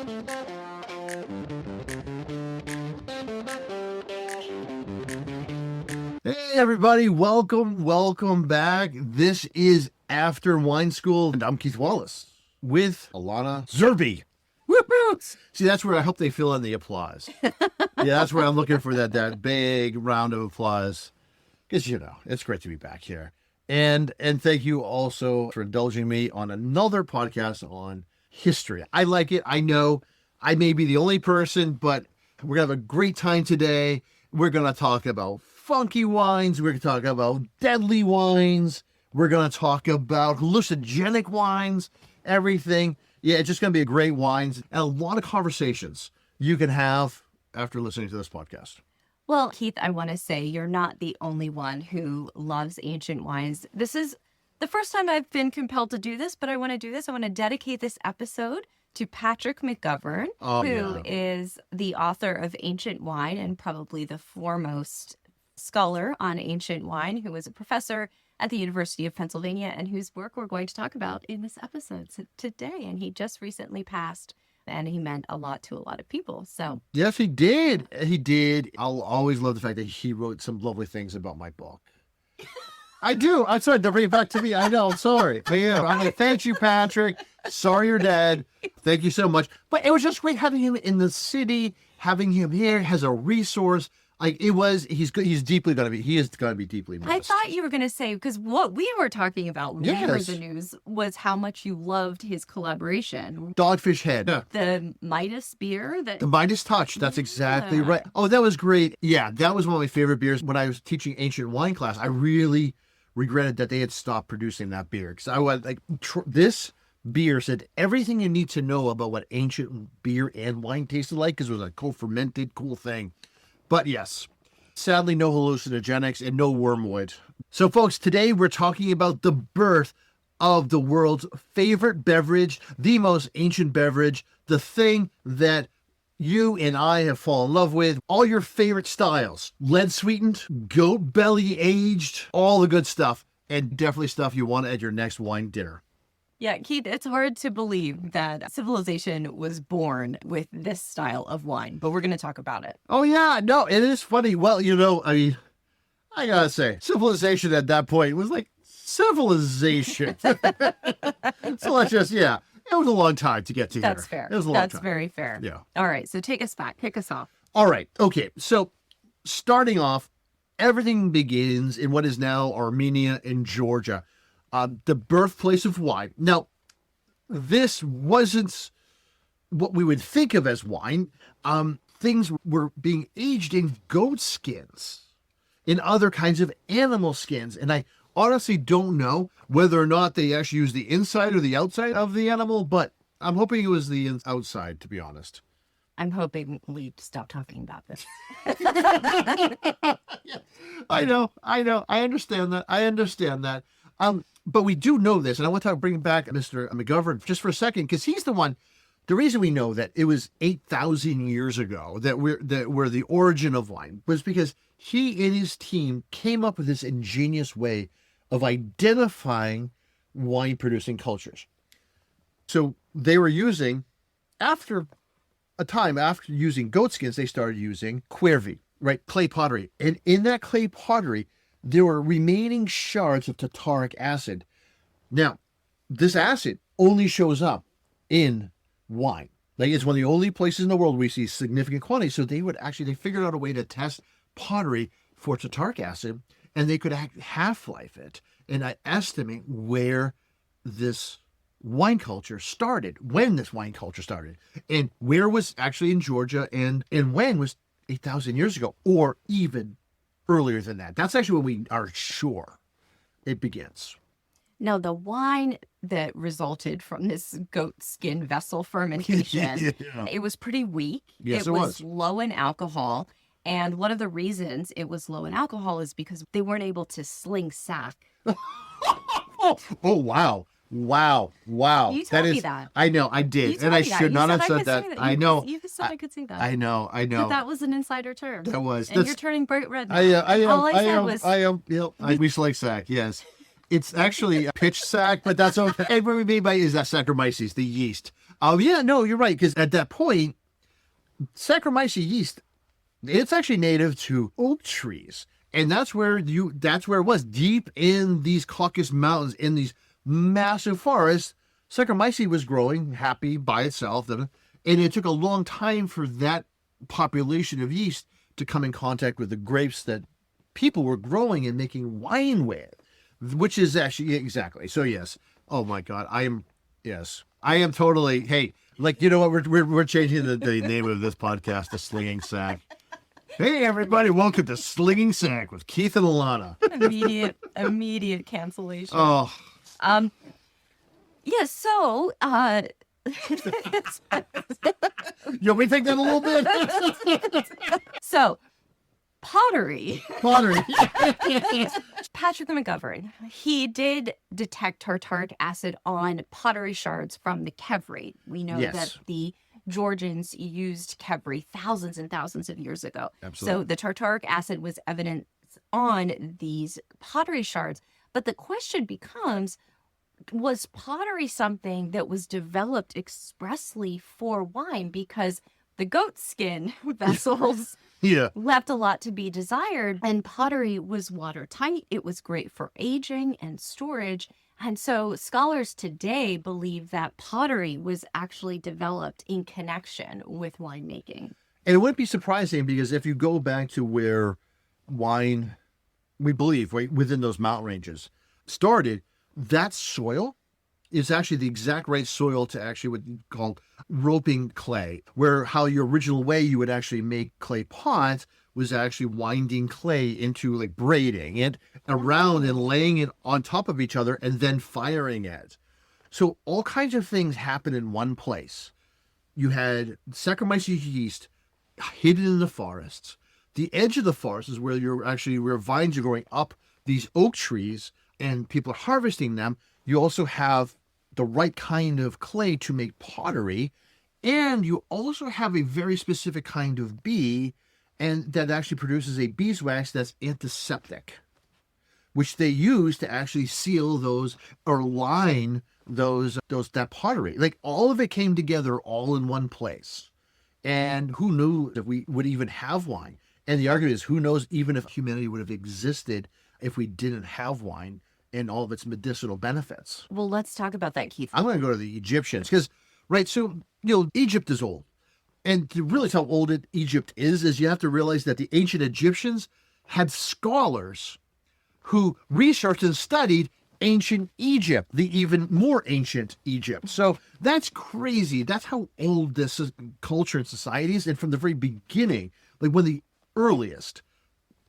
Hey everybody, welcome back. This is After Wine School, and I'm Keith Wallace with Alana Zerbe. Woo-hoo! See, that's where I hope they fill in the applause. Yeah, that's where I'm looking for that big round of applause. Because, it's great to be back here. And thank you also for indulging me on another podcast on history. I like it. I know I may be the only person, but we're going to have a great time today. We're going to talk about funky wines. We're going to talk about deadly wines. We're going to talk about hallucinogenic wines, everything. Yeah, it's just going to be a great wines and a lot of conversations you can have after listening to this podcast. Well, Keith, I want to say you're not the only one who loves ancient wines. This is the first time I've been compelled to do this, but I want to do this. I want to dedicate this episode to Patrick McGovern, who is the author of Ancient Wine and probably the foremost scholar on ancient wine, who was a professor at the University of Pennsylvania and whose work we're going to talk about in this episode today. And he just recently passed, and he meant a lot to a lot of people. So yes, he did. He did. I'll always love the fact that he wrote some lovely things about my book. I do. I'm sorry to bring it back to me. I know. I'm sorry. But yeah, I'm going to thank you, Patrick. Sorry you're dead. Thank you so much. But it was just great having him in the city, having him here as a resource. Like it was, he is going to be deeply missed. I thought you were going to say, because what we were talking about when we heard the news was how much you loved his collaboration. Dogfish Head. The Midas beer. The Midas Touch. That's exactly right. Oh, that was great. Yeah, that was one of my favorite beers. When I was teaching ancient wine class, I really regretted that they had stopped producing that beer. Because I was like, this beer said everything you need to know about what ancient beer and wine tasted like, because it was a co-fermented, cool thing. But yes, sadly, no hallucinogenics and no wormwood. So folks, today we're talking about the birth of the world's favorite beverage, the most ancient beverage, the thing that you and I have fallen in love with, all your favorite styles, lead sweetened, goat belly aged, all the good stuff, and definitely stuff you want at your next wine dinner. Yeah, Keith, it's hard to believe that civilization was born with this style of wine, but we're going to talk about it. Oh, yeah. No, it is funny. Well, I got to say, civilization at that point was like civilization. So let's just, it was a long time to get to here. That's fair. It was a long time. That's very fair. Yeah. All right. So take us back. Kick us off. All right. Okay. So starting off, everything begins in what is now Armenia and Georgia. The birthplace of wine. Now, this wasn't what we would think of as wine. Things were being aged in goat skins, in other kinds of animal skins. And I honestly don't know whether or not they actually used the inside or the outside of the animal, but I'm hoping it was the outside, to be honest. I'm hoping we stop talking about this. I know. I understand that. But we do know this, and I want to bring back Mr. McGovern just for a second, because he's the one. The reason we know that it was 8,000 years ago that we're the origin of wine was because he and his team came up with this ingenious way of identifying wine-producing cultures. So they were using, after using goat skins, they started using quervi, right, clay pottery, and in that clay pottery, there were remaining shards of tartaric acid. Now, this acid only shows up in wine. Like, it's one of the only places in the world we see significant quantities. So they figured out a way to test pottery for tartaric acid, and they could half-life it and estimate where this wine culture started, when this wine culture started, and where was actually in Georgia, and when was 8,000 years ago, or even earlier than that. That's actually when we are sure it begins. Now, the wine that resulted from this goat skin vessel fermentation, it was pretty weak. Yes, it was low in alcohol. And one of the reasons it was low in alcohol is because they weren't able to sling sack. Oh, wow. You told me that. I know, I did. And I should not have said that. I know. You said I could say that. I know. But that was an insider term. That was. And you're turning bright red now. I am. All I said was... we sling sack, yes. It's actually a pitch sack, but that's okay. And what we mean by is that Saccharomyces, the yeast. Oh, yeah, no, you're right. Because at that point, Saccharomyces yeast, it's actually native to oak trees. And that's where it was, deep in these Caucasus Mountains, in these massive forests. Saccharomyces was growing happy by itself. And it took a long time for that population of yeast to come in contact with the grapes that people were growing and making wine with, which is actually, exactly. So yes. Oh my God. I am totally, hey, like, you know what? We're changing the name of this podcast to Slinging Sack. Hey everybody, welcome to Slinging Sack with Keith and Alana. Immediate cancellation. Oh. Yeah, so You want me to take that a little bit? so pottery. Pottery. Patrick McGovern, he did detect tartaric acid on pottery shards from the Kevri. We know that the Georgians used Kevri thousands and thousands of years ago. Absolutely. So the tartaric acid was evident on these pottery shards. But the question becomes, was pottery something that was developed expressly for wine? Because the goat skin vessels left a lot to be desired, and pottery was watertight. It was great for aging and storage. And so scholars today believe that pottery was actually developed in connection with winemaking. And it wouldn't be surprising, because if you go back to where wine, we believe, right, within those mountain ranges started, that soil is actually the exact right soil to actually what you call roping clay, where how your original way you would actually make clay pots was actually winding clay into, like, braiding it around and laying it on top of each other and then firing it. So all kinds of things happen in one place. You had Saccharomyces yeast hidden in the forests. The edge of the forest is where vines are growing up these oak trees and people are harvesting them. You also have the right kind of clay to make pottery. And you also have a very specific kind of bee, and that actually produces a beeswax that's antiseptic, which they use to actually seal those or line that pottery. Like, all of it came together all in one place. And who knew that we would even have wine? And the argument is, who knows even if humanity would have existed if we didn't have wine and all of its medicinal benefits. Well, let's talk about that, Keith. I'm going to go to the Egyptians because, right, so, Egypt is old. And to realize how old Egypt is you have to realize that the ancient Egyptians had scholars who researched and studied ancient Egypt, the even more ancient Egypt. So that's crazy. That's how old this culture and society is. And from the very beginning, like when the earliest,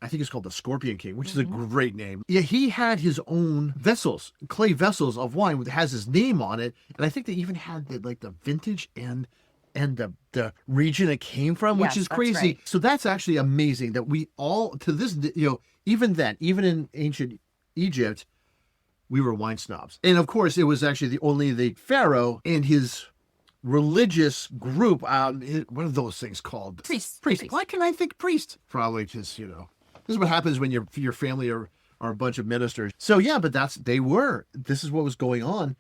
I think it's called the Scorpion King, which is a great name. Yeah, he had his own vessels, clay vessels of wine that has his name on it. And I think they even had the vintage and the region it came from, which is crazy. Right. So that's actually amazing that we all, to this, even then, even in ancient Egypt, we were wine snobs. And of course, it was actually only the pharaoh and his religious group, what are those things called? Priests. Why can I think priest? Probably just, this is what happens when your family are a bunch of ministers. So yeah, but this is what was going on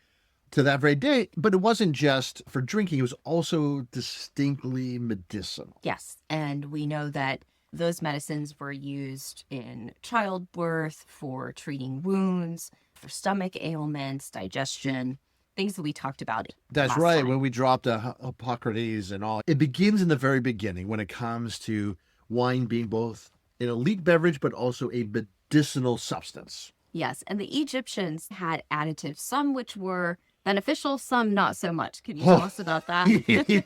to that very day. But it wasn't just for drinking. It was also distinctly medicinal. Yes. And we know that those medicines were used in childbirth, for treating wounds, for stomach ailments, digestion, things that we talked about. That's right. Time. When we dropped Hippocrates and all, it begins in the very beginning when it comes to wine being both an elite beverage, but also a medicinal substance. Yes. And the Egyptians had additives, some which were beneficial, some not so much. Can you tell us about that?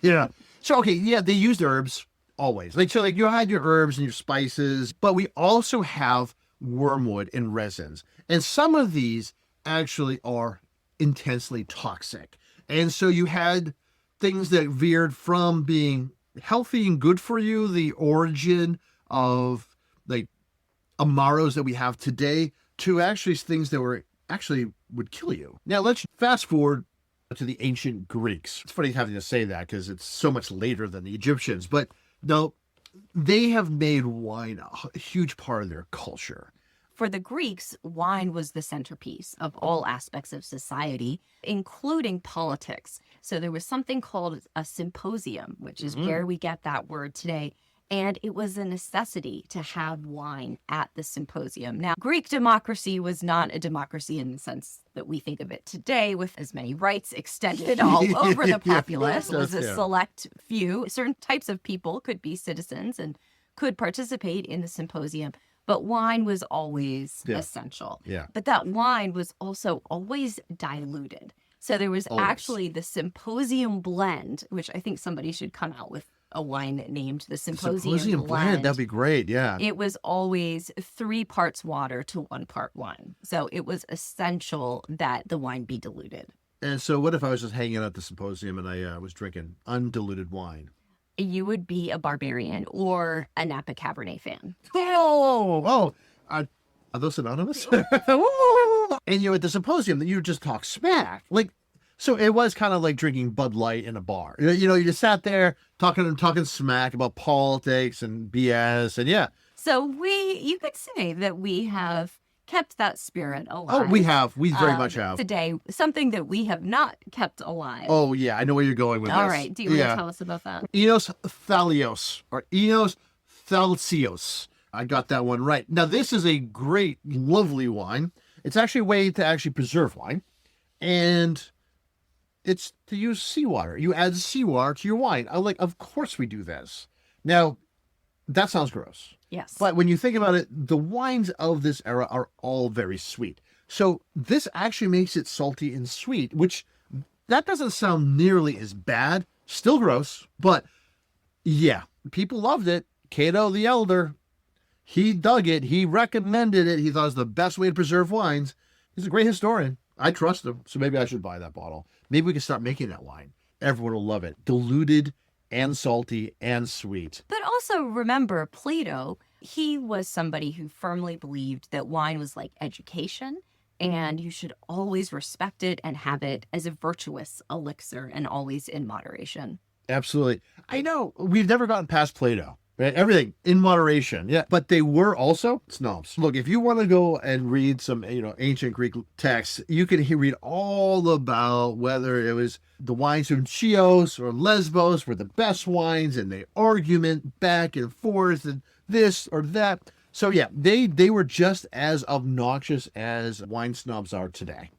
Yeah. So, they used herbs always. You had your herbs and your spices, but we also have wormwood and resins. And some of these actually are intensely toxic. And so you had things that veered from being healthy and good for you, the origin of Amaros that we have today, to actually things that would kill you. Now let's fast forward to the ancient Greeks. It's funny having to say that because it's so much later than the Egyptians, but no, they have made wine a huge part of their culture For the Greeks, wine was the centerpiece of all aspects of society, including politics. So there was something called a symposium, which is where we get that word today. And it was a necessity to have wine at the symposium. Now, Greek democracy was not a democracy in the sense that we think of it today, with as many rights extended all over the populace. It was a select few. Certain types of people could be citizens and could participate in the symposium. But wine was always essential. Yeah. But that wine was also always diluted. So there was actually the symposium blend, which I think somebody should come out with a wine named the Symposium blend. That'd be great. Yeah. It was always 3 parts water to 1 part wine. So it was essential that the wine be diluted. And so what if I was just hanging out at the symposium and I was drinking undiluted wine? You would be a barbarian or a Napa Cabernet fan. Are those synonymous? And at the symposium, you just talk smack. So it was kind of like drinking Bud Light in a bar. You just sat there talking smack about politics and BS, and So you could say that we have kept that spirit alive. Oh, we have. We very much have. Today, something that we have not kept alive. Oh, yeah. I know where you're going with this. All right. Do you want to tell us about that? Enos Thalios, or Enos Thalsios. I got that one right. Now, this is a great, lovely wine. It's actually a way to actually preserve wine. And it's to use seawater. You add seawater to your wine. Of course we do this. Now, that sounds gross. Yes. But when you think about it, the wines of this era are all very sweet. So this actually makes it salty and sweet, which that doesn't sound nearly as bad. Still gross, but yeah, people loved it. Cato the Elder, he dug it. He recommended it. He thought it was the best way to preserve wines. He's a great historian. I trust him, so maybe I should buy that bottle. Maybe we can start making that wine. Everyone will love it. Diluted and salty and sweet. But also remember, Plato, he was somebody who firmly believed that wine was like education, and you should always respect it and have it as a virtuous elixir and always in moderation. Absolutely. I know we've never gotten past Plato. Right? Everything in moderation. Yeah. But they were also snobs. Look, if you want to go and read some, ancient Greek texts, you can read all about whether it was the wines from Chios or Lesbos were the best wines, and they argument back and forth and this or that. So yeah, they were just as obnoxious as wine snobs are today.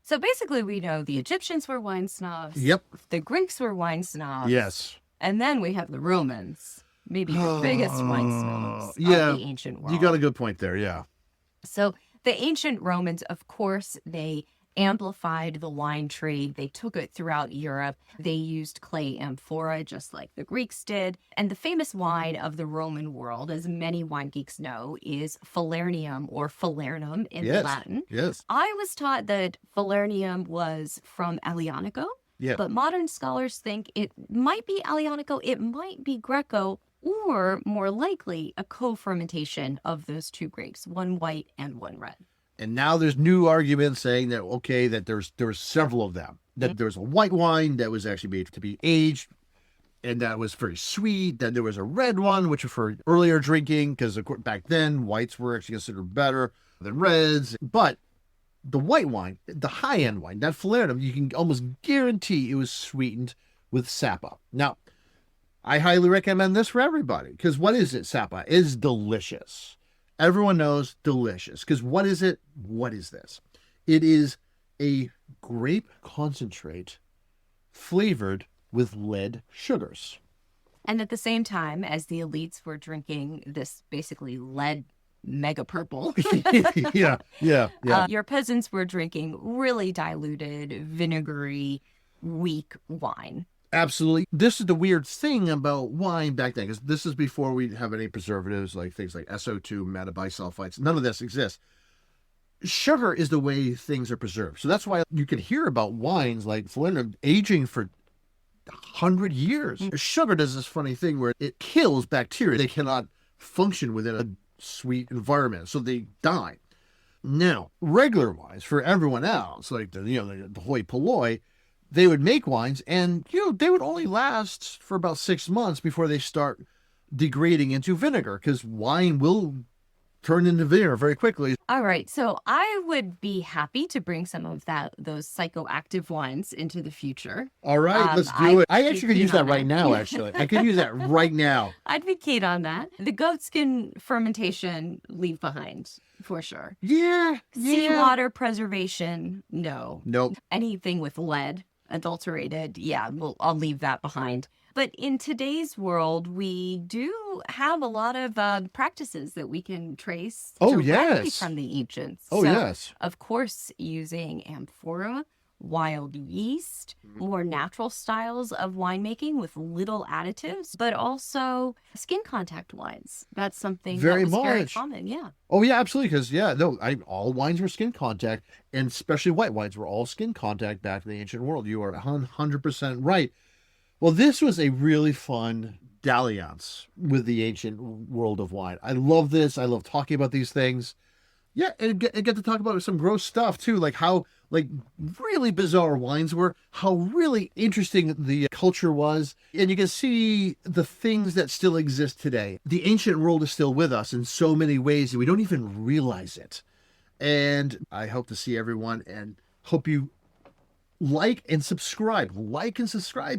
So basically we know the Egyptians were wine snobs. Yep. The Greeks were wine snobs. Yes. And then we have the Romans. Maybe the biggest wine snobs of the ancient world. You got a good point there, yeah. So the ancient Romans, of course, they amplified the wine trade. They took it throughout Europe. They used clay amphora, just like the Greeks did. And the famous wine of the Roman world, as many wine geeks know, is Falernium or Falernum in Latin. Yes. I was taught that Falernium was from Aglianico. Yeah. But modern scholars think it might be Aglianico, it might be Greco, or more likely a co-fermentation of those 2 grapes, one white and one red. And now there's new arguments saying that, okay, that there were several of them. That there was a white wine that was actually made to be aged, and that was very sweet. Then there was a red one, which was for earlier drinking, because back then, whites were actually considered better than reds. But the white wine, the high-end wine, that Falernum, you can almost guarantee it was sweetened with sapa. Now, I highly recommend this for everybody, because what is it? Sapa is delicious. Everyone knows delicious, because what is it? What is this? It is a grape concentrate flavored with lead sugars. And at the same time, as the elites were drinking this basically lead mega purple, yeah. Your peasants were drinking really diluted, vinegary, weak wine. Absolutely. This is the weird thing about wine back then, because this is before we have any preservatives, like things like SO2, metabisulfites. None of this exists. Sugar is the way things are preserved. So that's why you can hear about wines like Falernum aging for 100 years. Sugar does this funny thing where it kills bacteria. They cannot function within a sweet environment, so they die. Now, regular wines for everyone else, like the hoi polloi, they would make wines, and they would only last for about 6 months before they start degrading into vinegar, because wine will turn into vinegar very quickly. All right. So I would be happy to bring some of those psychoactive wines into the future. All right, let's do it. I I'd actually be could use keen that on right now, actually. I could use that right now. I'd be keen on that. The goat skin fermentation, leave behind for sure. Yeah. Seawater preservation, no. Nope. Anything with lead, adulterated, yeah, I'll leave that behind. But in today's world, we do have a lot of practices that we can trace directly yes. from the ancients. Oh, So, yes. of course, using amphora, wild yeast, more natural styles of winemaking with little additives, but also skin contact wines. That's something Very that was very much. common, yeah. Oh, yeah, absolutely. Because, all wines were skin contact, and especially white wines were all skin contact back in the ancient world. You are 100% right. Well, this was a really fun dalliance with the ancient world of wine. I love this. I love talking about these things. Yeah, and get to talk about some gross stuff too, like how really bizarre wines were, how really interesting the culture was, and you can see the things that still exist today. The ancient world is still with us in so many ways that we don't even realize it. And I hope to see everyone, and hope you like and subscribe,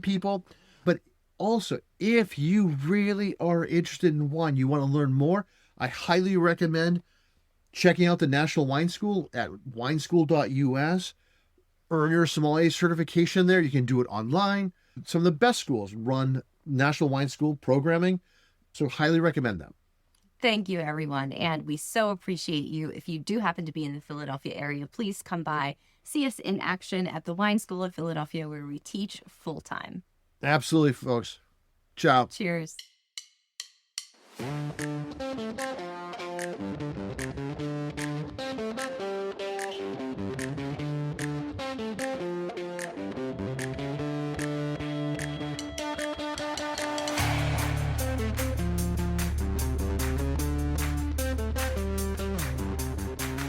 people. But also, if you really are interested in wine, you want to learn more, I highly recommend checking out the National Wine School at wineschool.us. Earn your sommelier certification there. You can do it online. Some of the best schools run National Wine School programming, so highly recommend them. Thank you, everyone. And we so appreciate you. If you do happen to be in the Philadelphia area, please come by, see us in action at the Wine School of Philadelphia, where we teach full time. Absolutely, folks. Ciao. Cheers.